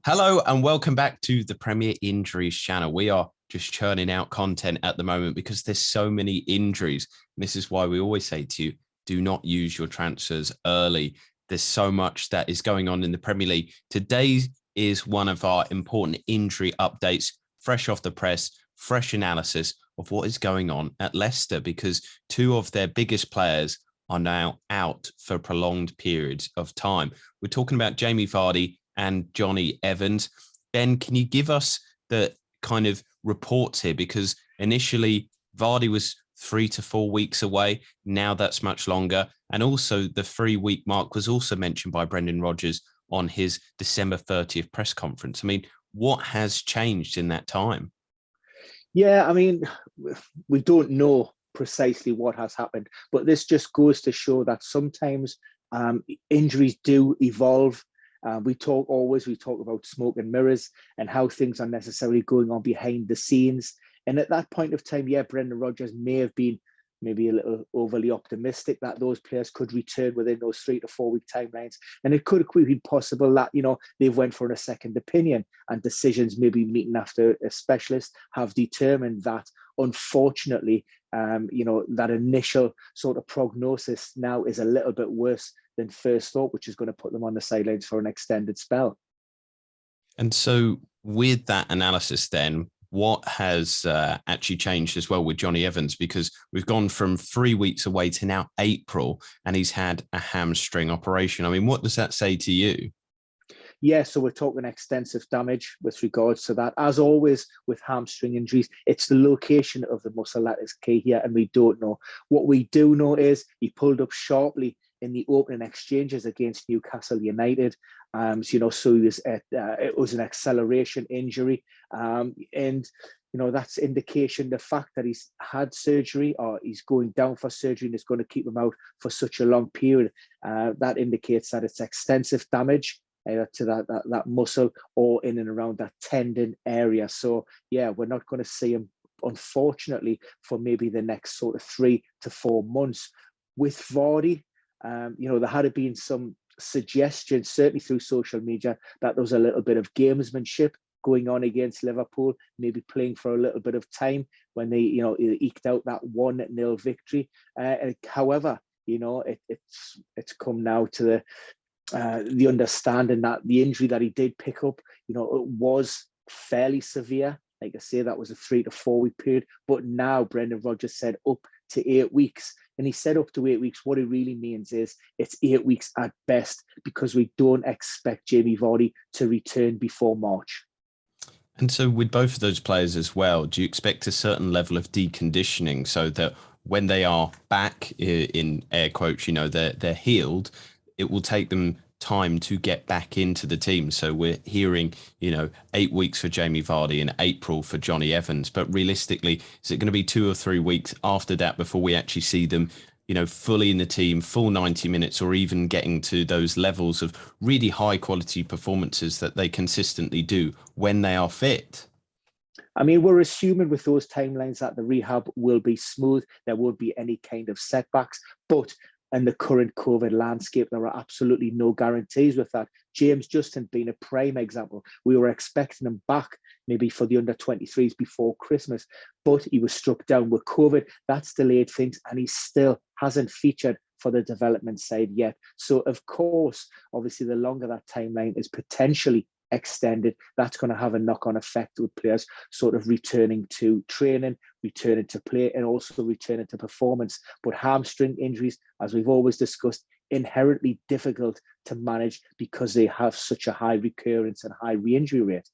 Hello and welcome back to the Premier Injuries channel. We are just churning out content at the moment because there's so many injuries. And this is why we always say to you, do not use your transfers early. There's so much that is going on in the Premier League. Today is one of our important injury updates, fresh off the press, fresh analysis of what is going on at Leicester because two of their biggest players are now out for prolonged periods of time. We're talking about Jamie Vardy and Johnny Evans. Ben, can you give us the kind of reports here? Because initially Vardy was 3 to 4 weeks away. Now that's much longer. And also the 3-week mark was also mentioned by Brendan Rodgers on his December 30th press conference. I mean, what has changed in that time? Yeah, I mean, we don't know precisely what has happened, but this just goes to show that sometimes injuries do evolve. We talk about smoke and mirrors and how things are necessarily going on behind the scenes. And at that point of time, yeah, Brendan Rodgers may have been maybe a little overly optimistic that those players could return within those 3 to 4 week timelines. And it could be possible that, they've went for a second opinion and decisions maybe meeting after a specialist have determined that, unfortunately, that initial sort of prognosis now is a little bit worse than first thought, which is going to put them on the sidelines for an extended spell. And so with that analysis then, what has actually changed as well with Johnny Evans? Because we've gone from 3 weeks away to now April, and he's had a hamstring operation. I mean, what does that say to you? Yeah, so we're talking extensive damage with regards to that. As always with hamstring injuries, it's the location of the muscle that is key here, and we don't know. What we do know is he pulled up sharply in the opening exchanges against Newcastle United. So it was an acceleration injury. That's indication the fact that he's had surgery or he's going down for surgery and it's going to keep him out for such a long period. That indicates that it's extensive damage to that muscle or in and around that tendon area. So, yeah, we're not going to see him, unfortunately, for maybe the next sort of 3 to 4 months. With Vardy, there had been some suggestions, certainly through social media, that there was a little bit of gamesmanship going on against Liverpool, maybe playing for a little bit of time when they, eked out that 1-0 victory. However, it's come now to the understanding that the injury that he did pick up, it was fairly severe. Like I say, that was a 3 to 4 week period. But now Brendan Rodgers said up to 8 weeks. And he said up to 8 weeks. What it really means is it's 8 weeks at best, because we don't expect Jamie Vardy to return before March. And so with both of those players as well, do you expect a certain level of deconditioning so that when they are back, in air quotes, they're healed, it will take them time to get back into the team? So we're hearing, 8 weeks for Jamie Vardy and April for Johnny Evans. But realistically, is it going to be 2 or 3 weeks after that before we actually see them, fully in the team, full 90 minutes, or even getting to those levels of really high quality performances that they consistently do when they are fit? I mean, we're assuming with those timelines that the rehab will be smooth. There won't be any kind of setbacks. But in the current COVID landscape, there are absolutely no guarantees with that. James Justin being a prime example. We were expecting him back maybe for the under-23s before Christmas, but he was struck down with COVID. That's delayed things, and he still hasn't featured for the development side yet. So, of course, obviously, the longer that timeline is potentially extended, that's going to have a knock-on effect with players sort of returning to training, returning to play, and also returning to performance. But hamstring injuries, as we've always discussed, inherently difficult to manage because they have such a high recurrence and high re-injury rate.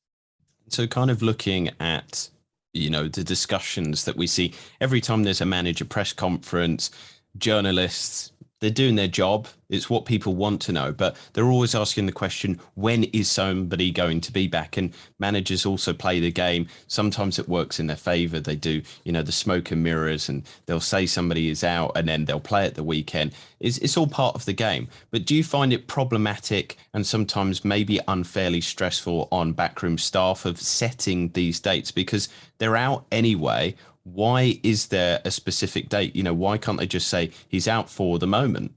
So kind of looking at, the discussions that we see every time there's a manager press conference, journalists, they're doing their job. It's what people want to know, but they're always asking the question, when is somebody going to be back? And managers also play the game. Sometimes it works in their favor. They do, the smoke and mirrors, and they'll say somebody is out and then they'll play at the weekend. It's all part of the game. But do you find it problematic and sometimes maybe unfairly stressful on backroom staff of setting these dates because they're out anyway? Why is there a specific date? Why can't they just say he's out for the moment?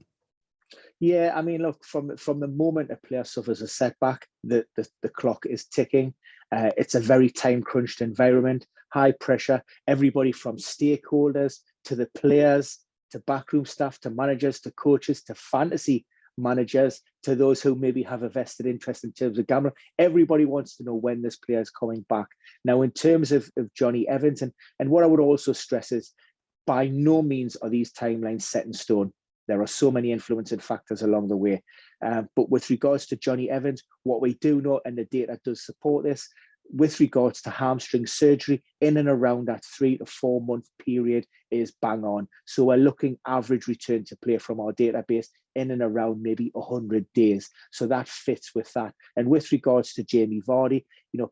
Yeah, I mean, look, from the moment a player suffers a setback, the clock is ticking. It's a very time crunched environment, high pressure. Everybody from stakeholders to the players to backroom staff to managers to coaches to fantasy managers to those who maybe have a vested interest in terms of gambling. Everybody wants to know when this player is coming back. Now, in terms of Johnny Evans, and what I would also stress is, by no means are these timelines set in stone. There are so many influencing factors along the way. But with regards to Johnny Evans, what we do know, and the data does support this, with regards to hamstring surgery, in and around that 3 to 4 month period is bang on. So we're looking average return to play from our database in and around maybe 100 days. So that fits with that. And with regards to Jamie Vardy,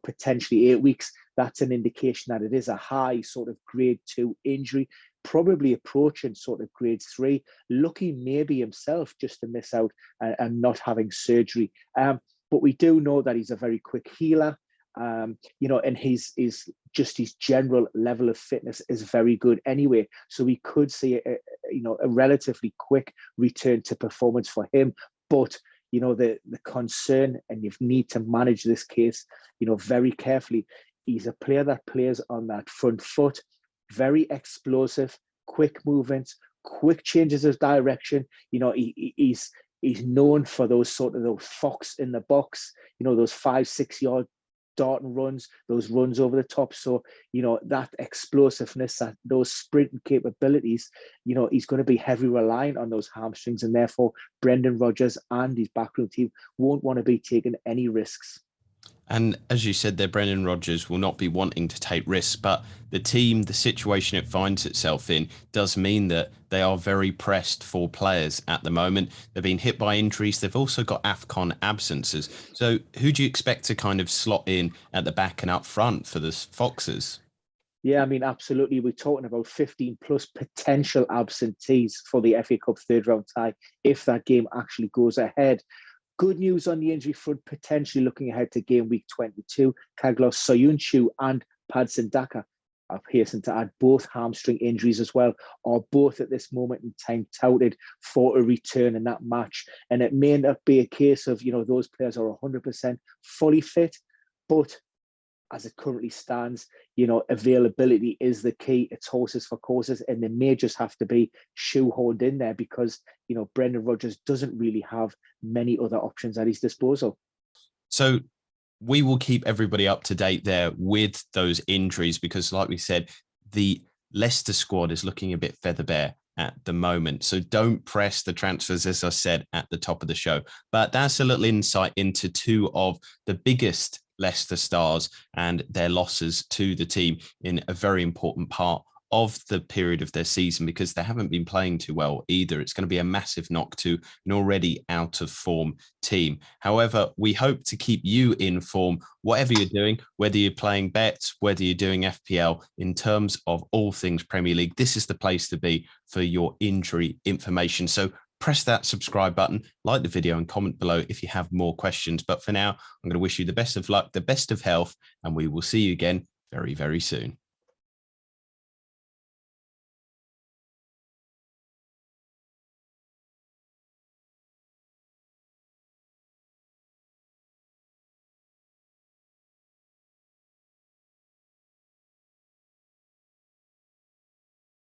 potentially 8 weeks, that's an indication that it is a high sort of grade 2 injury, probably approaching sort of grade 3, lucky maybe himself just to miss out and not having surgery. But we do know that he's a very quick healer. And his general level of fitness is very good anyway. So we could see a relatively quick return to performance for him. But the concern, and you need to manage this case, very carefully. He's a player that plays on that front foot, very explosive, quick movements, quick changes of direction. He's known for those fox in the box, those 5-6 yard darting runs, those runs over the top. So, that explosiveness, those sprinting capabilities, he's going to be heavily reliant on those hamstrings, and therefore Brendan Rodgers and his backroom team won't want to be taking any risks. And as you said there, Brendan Rodgers will not be wanting to take risks, but the team, the situation it finds itself in does mean that they are very pressed for players at the moment. They've been hit by injuries. They've also got AFCON absences. So who do you expect to kind of slot in at the back and up front for the Foxes? Yeah, I mean, absolutely. We're talking about 15 plus potential absentees for the FA Cup third round tie if that game actually goes ahead. Good news on the injury front, potentially looking ahead to game week 22. Kaglos Soyuncu and Padson Daka, I've hastened to add, both hamstring injuries as well, are both at this moment in time touted for a return in that match. And it may not be a case of, those players are 100% fully fit, but as it currently stands, availability is the key. It's horses for courses, and they may just have to be shoehorned in there because, Brendan Rodgers doesn't really have many other options at his disposal. So we will keep everybody up to date there with those injuries because, like we said, the Leicester squad is looking a bit feather bare at the moment. So don't press the transfers, as I said at the top of the show. But that's a little insight into two of the biggest Leicester stars and their losses to the team in a very important part of the period of their season because they haven't been playing too well either. It's going to be a massive knock to an already out of form team. However, we hope to keep you in form, whatever you're doing, whether you're playing bets, whether you're doing FPL, in terms of all things Premier League. This is the place to be for your injury information. So press that subscribe button, like the video and comment below if you have more questions. But for now, I'm going to wish you the best of luck, the best of health, and we will see you again very, very soon.